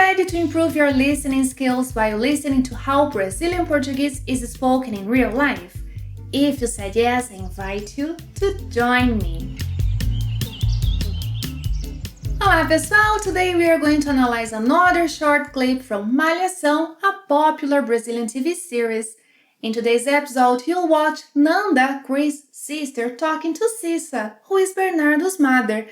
ready to improve your listening skills while listening to how Brazilian Portuguese is spoken in real life? If you said yes, I invite you to join me. Olá pessoal, today we are going to analyze another short clip from Malhação, a popular Brazilian TV series. In today's episode, you'll watch Nanda, Chris' sister, talking to Cissa, who is Bernardo's mother.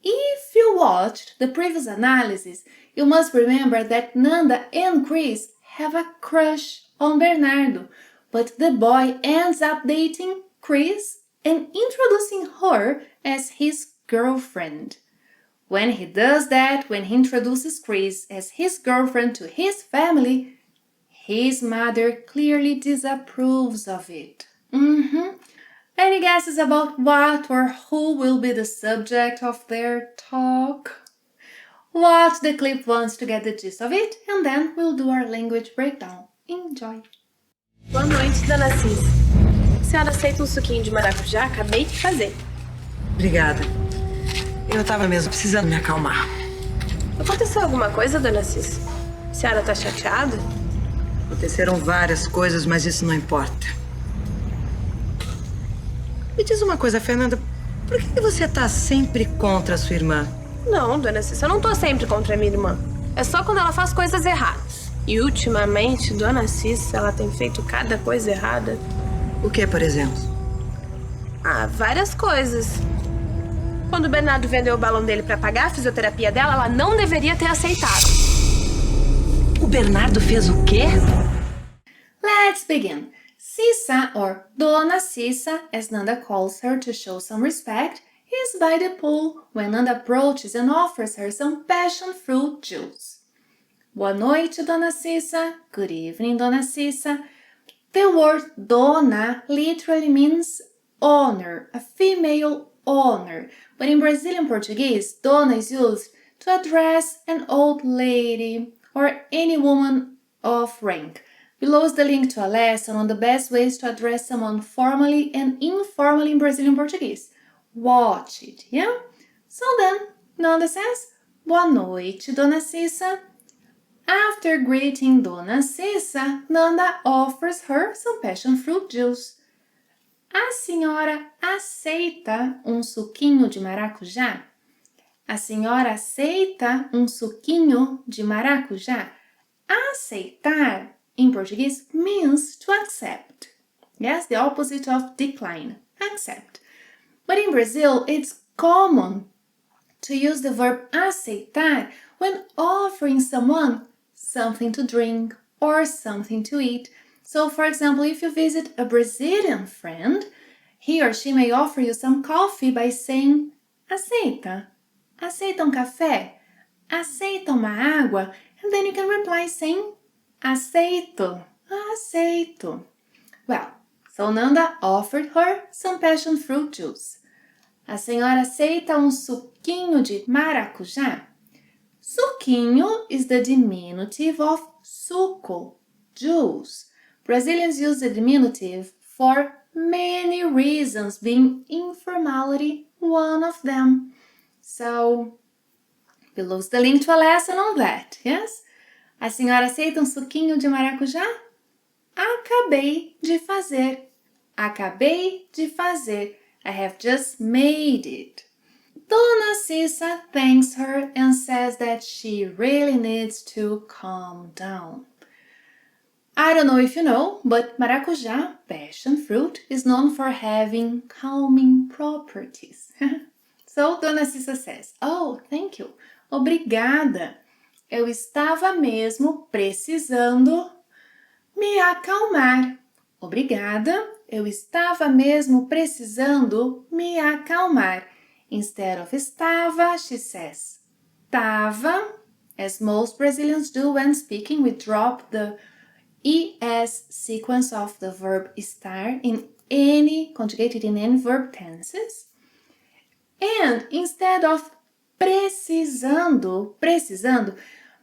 If you watched the previous analysis, you must remember that Nanda and Chris have a crush on Bernardo, but the boy ends up dating Chris and introducing her as his girlfriend. When he does that, when he introduces Chris as his girlfriend to his family, his mother clearly disapproves of it. Any guesses about what or who will be the subject of their talk? Watch the clip once to get the gist of it, and then we'll do our language breakdown. Enjoy! Boa noite, dona Cissa. A senhora aceita um suquinho de maracujá? Acabei de fazer. Obrigada. Eu tava mesmo precisando me acalmar. Aconteceu alguma coisa, dona Cissa? A senhora tá chateada? Aconteceram várias coisas, mas isso não importa. Me diz uma coisa, Fernanda. Por que você tá sempre contra a sua irmã? Não, dona Cissa, eu não tô sempre contra a minha irmã. É só quando ela faz coisas erradas. E ultimamente, dona Cissa, ela tem feito cada coisa errada. O que, por exemplo? Várias coisas. Quando o Bernardo vendeu o balão dele pra pagar a fisioterapia dela, ela não deveria ter aceitado. O Bernardo fez o quê? Let's begin. Cissa, or Dona Cissa, as Nanda calls her to show some respect, is by the pool when Nanda approaches and offers her some passion fruit juice. Boa noite, Dona Cissa. Good evening, Dona Cissa. The word dona literally means honor, a female honor. But in Brazilian Portuguese, dona is used to address an old lady or any woman of rank. Below is the link to a lesson on the best ways to address someone formally and informally in Brazilian Portuguese. Watch it, yeah? So then, Nanda says, Boa noite, Dona Cissa. After greeting Dona Cissa, Nanda offers her some passion fruit juice. A senhora aceita um suquinho de maracujá? A senhora aceita um suquinho de maracujá? Aceitar, in Portuguese, means to accept. Yes, the opposite of decline, accept. But in Brazil, it's common to use the verb aceitar when offering someone something to drink or something to eat. So, for example, if you visit a Brazilian friend, he or she may offer you some coffee by saying aceita. Aceita um café? Aceita uma água? And then you can reply saying aceito. Aceito. Well, so Nanda offered her some passion fruit juice. A senhora aceita um suquinho de maracujá? Suquinho is the diminutive of suco, juice. Brazilians use the diminutive for many reasons, being informality one of them. So, below's the link to a lesson on that, yes? A senhora aceita um suquinho de maracujá? Acabei de fazer. Acabei de fazer. I have just made it. Dona Cissa thanks her and says that she really needs to calm down. I don't know if you know, but maracujá, passion fruit, is known for having calming properties. So Dona Cissa says, Oh, thank you. Obrigada. Eu estava mesmo precisando me acalmar. Obrigada. Eu estava mesmo precisando me acalmar. Instead of estava, she says tava. As most Brazilians do when speaking, we drop the es sequence of the verb estar conjugated in any verb tenses. And instead of precisando,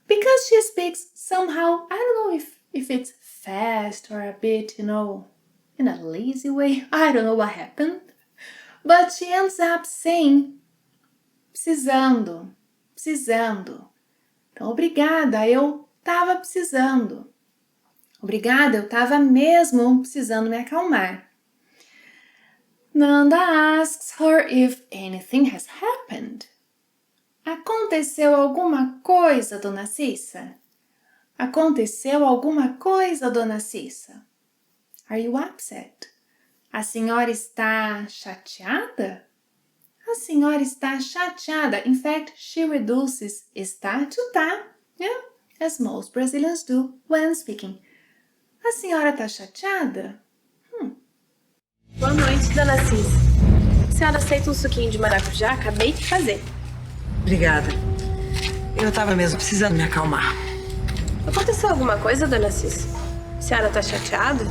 because she speaks somehow, I don't know if it's fast or a bit, in a lazy way. I don't know what happened. But she ends up saying precisando. Então, obrigada, eu tava precisando. Obrigada, eu tava mesmo precisando me acalmar. Nanda asks her if anything has happened. Aconteceu alguma coisa, Dona Cissa? Aconteceu alguma coisa, Dona Cissa? Are you upset? A senhora está chateada? A senhora está chateada. In fact, she reduces está to tá, yeah, as most Brazilians do when speaking. A senhora está chateada? Boa noite, Dona Cissa. A senhora aceita um suquinho de maracujá? Acabei de fazer. Obrigada. Eu tava mesmo precisando me acalmar. Aconteceu alguma coisa, Dona Cissa? A senhora tá chateada?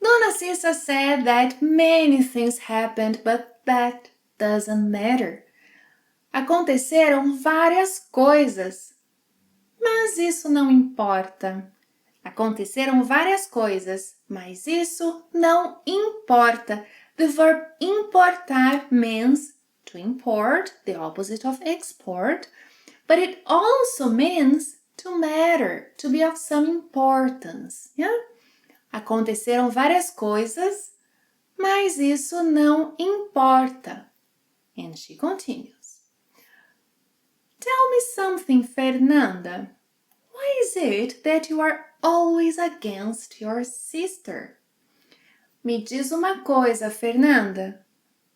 Dona Cissa said that many things happened, but that doesn't matter. Aconteceram várias coisas, mas isso não importa. Aconteceram várias coisas, mas isso não importa. The verb importar means to import, the opposite of export, but it also means to matter, to be of some importance. Yeah? Aconteceram várias coisas, mas isso não importa. And she continues. Tell me something, Fernanda. Why is it that you are always against your sister? Me diz uma coisa, Fernanda.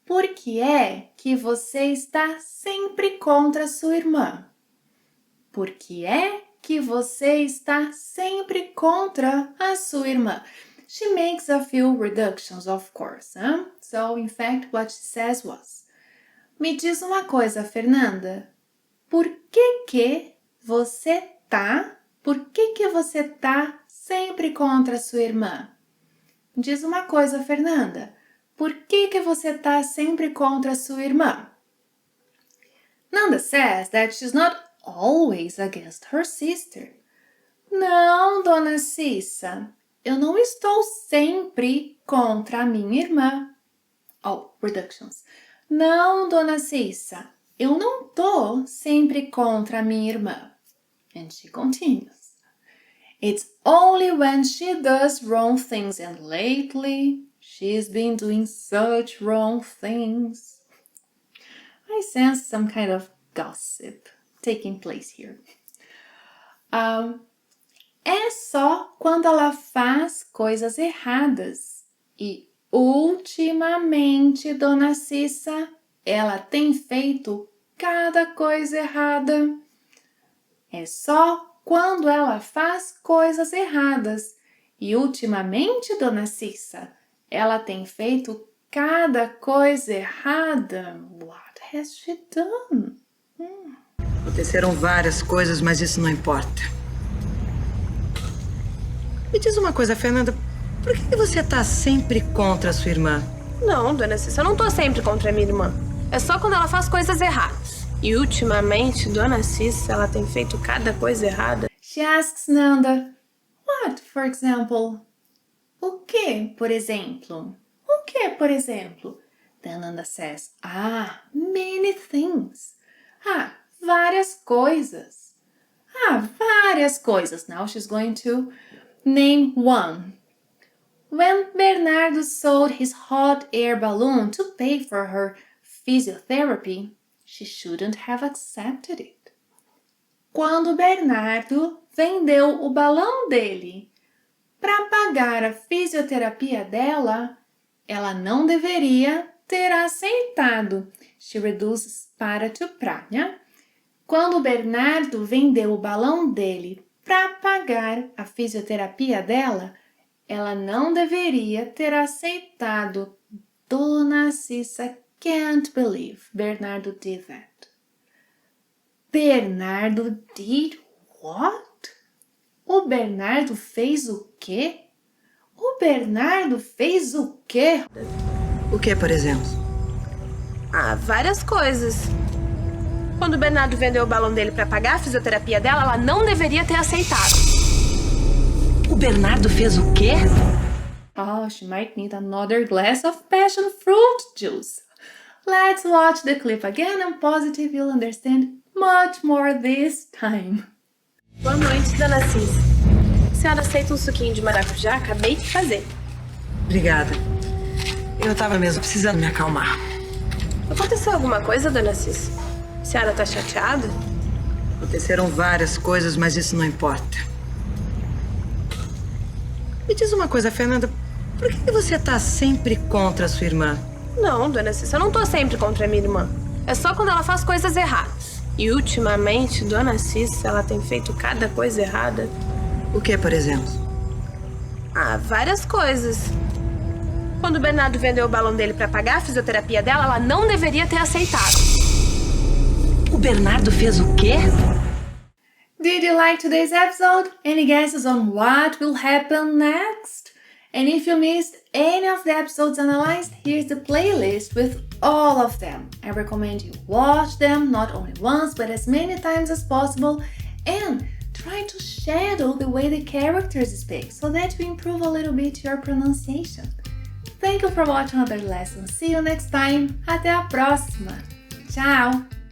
Por que é que você está sempre contra sua irmã? Por que é que você está sempre contra a sua irmã? She makes a few reductions, of course. Huh? So, in fact, what she says was, me diz uma coisa, Fernanda. Por que você tá sempre contra a sua irmã? Me diz uma coisa, Fernanda. Por que você tá sempre contra a sua irmã? Nanda says that she's not always against her sister. Não, Dona Cissa, eu não estou sempre contra a minha irmã. Oh, reductions. Não, Dona Cissa, eu não tô sempre contra a minha irmã. And she continues. It's only when she does wrong things, and lately she's been doing such wrong things. I sense some kind of gossip taking place here. É só quando ela faz coisas erradas. E ultimamente, Dona Cissa, ela tem feito cada coisa errada. É só quando ela faz coisas erradas. E ultimamente, Dona Cissa, ela tem feito cada coisa errada. What has she done? Aconteceram várias coisas, mas isso não importa. Me diz uma coisa, Fernanda. Por que você tá sempre contra a sua irmã? Não, Dona Cissa, eu não tô sempre contra a minha irmã. É só quando ela faz coisas erradas. E ultimamente, Dona Cissa, ela tem feito cada coisa errada. She asks Nanda, what, for example? O que, por exemplo? O que, por exemplo? Then Nanda says, many things. Várias coisas. Várias coisas. Now she's going to name one. When Bernardo sold his hot air balloon to pay for her physiotherapy, she shouldn't have accepted it. Quando Bernardo vendeu o balão dele para pagar a fisioterapia dela, ela não deveria ter aceitado. She reduces para to pra, né? Quando Bernardo vendeu o balão dele para pagar a fisioterapia dela, ela não deveria ter aceitado. Dona Cissa can't believe Bernardo did that. Bernardo did what? O Bernardo fez o quê? O Bernardo fez o quê? O que, por exemplo? Várias coisas. Quando o Bernardo vendeu o balão dele pra pagar a fisioterapia dela, ela não deveria ter aceitado. O Bernardo fez o quê? She might need another glass of passion fruit juice. Let's watch the clip again and positive you'll understand much more this time. Boa noite, dona Cissa. A senhora aceita um suquinho de maracujá? Acabei de fazer. Obrigada. Eu tava mesmo precisando me acalmar. Aconteceu alguma coisa, dona Cissa? A senhora tá chateada? Aconteceram várias coisas, mas isso não importa. Me diz uma coisa, Fernanda. Por que você tá sempre contra a sua irmã? Não, dona Cissa, eu não tô sempre contra a minha irmã. É só quando ela faz coisas erradas. E ultimamente, dona Cissa, ela tem feito cada coisa errada. O que, por exemplo? Ah, várias coisas. Quando o Bernardo vendeu o balão dele pra pagar a fisioterapia dela, ela não deveria ter aceitado. O Bernardo fez o quê? Did you like today's episode? Any guesses on what will happen next? And if you missed any of the episodes analyzed, here's the playlist with all of them. I recommend you watch them not only once but as many times as possible and try to shadow the way the characters speak so that you improve a little bit your pronunciation. Thank you for watching another lesson. See you next time. Até a próxima. Tchau!